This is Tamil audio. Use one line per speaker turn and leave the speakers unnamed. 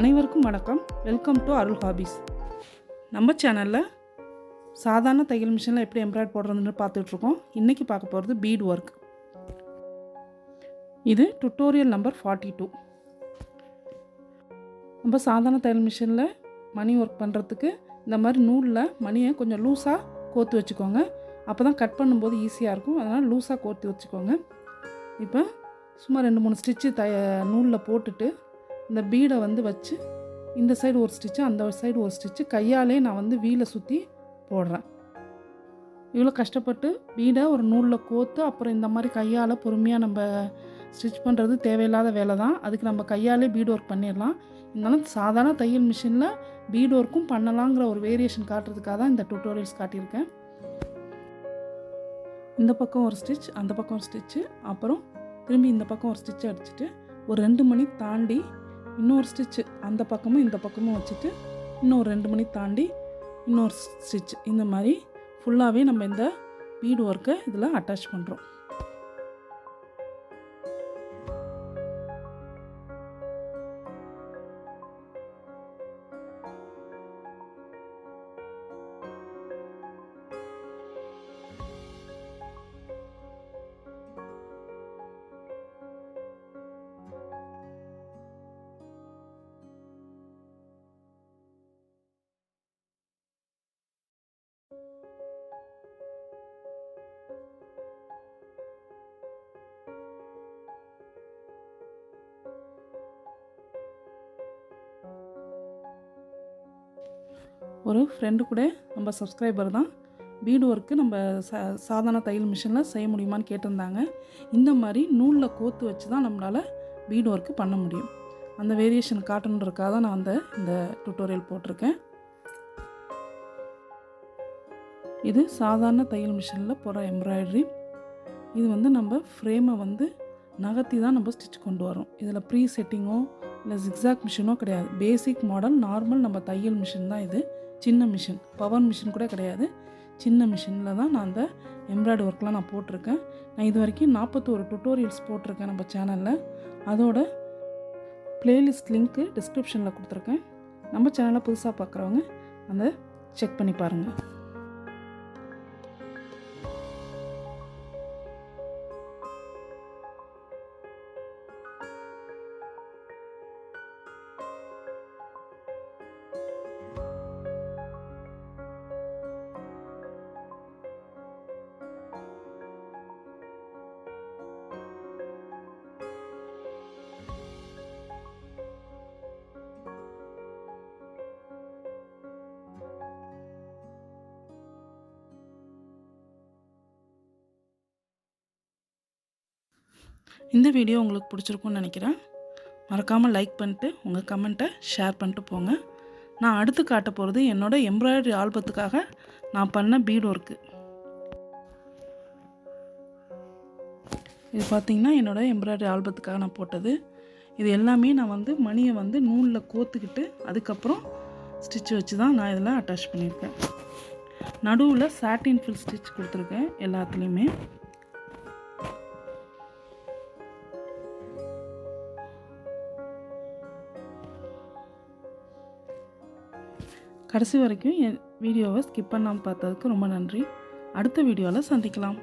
அனைவருக்கும் வணக்கம். Welcome to Arul hobbies. நம்ம சேனலில் சாதாரண தையல் மிஷினில் எப்படி எம்ப்ராய்டரி போடுறதுன்னு பார்த்துட்ருக்கோம். இன்றைக்கி பார்க்க போகிறது பீட் ஒர்க். இது டுட்டோரியல் நம்பர் 42. நம்ம சாதாரண தையல் மிஷினில் மணி ஒர்க் பண்ணுறதுக்கு இந்த மாதிரி நூலில் மணியை கொஞ்சம் லூஸாக கோர்த்து வச்சுக்கோங்க. அப்போ தான் கட் பண்ணும்போது ஈஸியாக இருக்கும். அதனால் லூஸாக கோர்த்து வச்சுக்கோங்க. இப்போ சும்மா 2-3 ஸ்டிச்சு நூலில் போட்டுட்டு இந்த பீடை வச்சு இந்த சைடு ஒரு ஸ்டிச்சு அந்த சைடு ஒரு ஸ்டிச்சு கையாலே நான் வீலை சுற்றி போடுறேன். இவ்வளோ கஷ்டப்பட்டு பீடை ஒரு நூலில் கோர்த்து அப்புறம் இந்த மாதிரி கையால் பொறுமையாக நம்ம ஸ்டிச் பண்ணுறது தேவையில்லாத வேலை தான். அதுக்கு நம்ம கையாலே பீட் ஒர்க் பண்ணிடலாம். இருந்தாலும் சாதாரண தையல் மிஷினில் பீட் ஒர்க்கும் பண்ணலாங்கிற ஒரு வேரியேஷன் காட்டுறதுக்காக தான் இந்த டுட்டோரியல்ஸ் காட்டியிருக்கேன். இந்த பக்கம் ஒரு ஸ்டிச், அந்த பக்கம் ஒரு ஸ்டிச்சு, அப்புறம் திரும்பி இந்த பக்கம் ஒரு ஸ்டிச் அடிச்சுட்டு ஒரு 2 மணி தாண்டி இன்னொரு ஸ்டிச்சு அந்த பக்கமும் இந்த பக்கமும் வச்சுட்டு இன்னொரு 2 மணி தாண்டி இன்னொரு ஸ்டிச், இந்த மாதிரி ஃபுல்லாகவே நம்ம இந்த பீட் ஒர்க்கை இதில் அட்டாச் பண்ணுறோம். ஒரு ஃப்ரெண்டு கூட நம்ம சப்ஸ்கிரைபர் தான் பீட் ஒர்க்கு நம்ம சாதாரண தையல் மிஷினில் செய்ய முடியுமான்னு கேட்டிருந்தாங்க. இந்த மாதிரி நூலில் கோர்த்து வச்சு தான் நம்மளால் பீட் ஒர்க்கு பண்ண முடியும். அந்த வேரியேஷன் காட்டணுன்றதுக்காக தான் நான் இந்த டுட்டோரியல் போட்டிருக்கேன். இது சாதாரண தையல் மிஷினில் போடுற எம்ப்ராய்டரி. இது நம்ம ஃப்ரேமை நகர்த்தி தான் நம்ம ஸ்டிச் கொண்டு வரோம். இதில் ப்ரீ செட்டிங்கோ இல்லை ஜிக்ஸாக் மிஷினோ கிடையாது. பேசிக் மாடல் நார்மல் நம்ம தையல் மிஷின் தான் இது. சின்ன மிஷின், பவர் மிஷின் கூட கிடையாது. சின்ன மிஷினில் தான் நான் அந்த எம்ப்ராய்டரி ஒர்க்லாம் நான் போட்டிருக்கேன். நான் இது வரைக்கும் 41 டுட்டோரியல்ஸ் போட்டிருக்கேன் நம்ம சேனலில். அதோட ப்ளேலிஸ்ட் லிங்க்கு டிஸ்கிரிப்ஷனில் கொடுத்துருக்கேன். நம்ம சேனலை புதுசாக பார்க்குறவங்க அந்த செக் பண்ணி பாருங்கள். இந்த வீடியோ உங்களுக்கு பிடிச்சிருக்குன்னு நினைக்கிறேன். மறக்காமல் லைக் பண்ணிட்டு உங்கள் கமெண்ட்டை ஷேர் பண்ணிட்டு போங்க. நான் அடுத்து காட்ட போகிறது என்னோடய எம்ப்ராய்டரி ஆல்பத்துக்காக நான் பண்ண பீட் ஒர்க்கு. இது பார்த்திங்கன்னா என்னோடய எம்ப்ராய்டரி ஆல்பத்துக்காக நான் போட்டது. இது எல்லாமே நான் மணியை நூலில் கோர்த்துக்கிட்டு அதுக்கப்புறம் ஸ்டிச் வச்சு தான் நான் இதில் அட்டாச் பண்ணியிருக்கேன். நடுவில் சாட்டின் ஃபில் ஸ்டிச் கொடுத்துருக்கேன் எல்லாத்துலேயுமே. கடைசி வரைக்கும் என் வீடியோவை ஸ்கிப் பண்ணாமல் பார்த்ததுக்கு ரொம்ப நன்றி. அடுத்த வீடியோவில் சந்திக்கலாம்.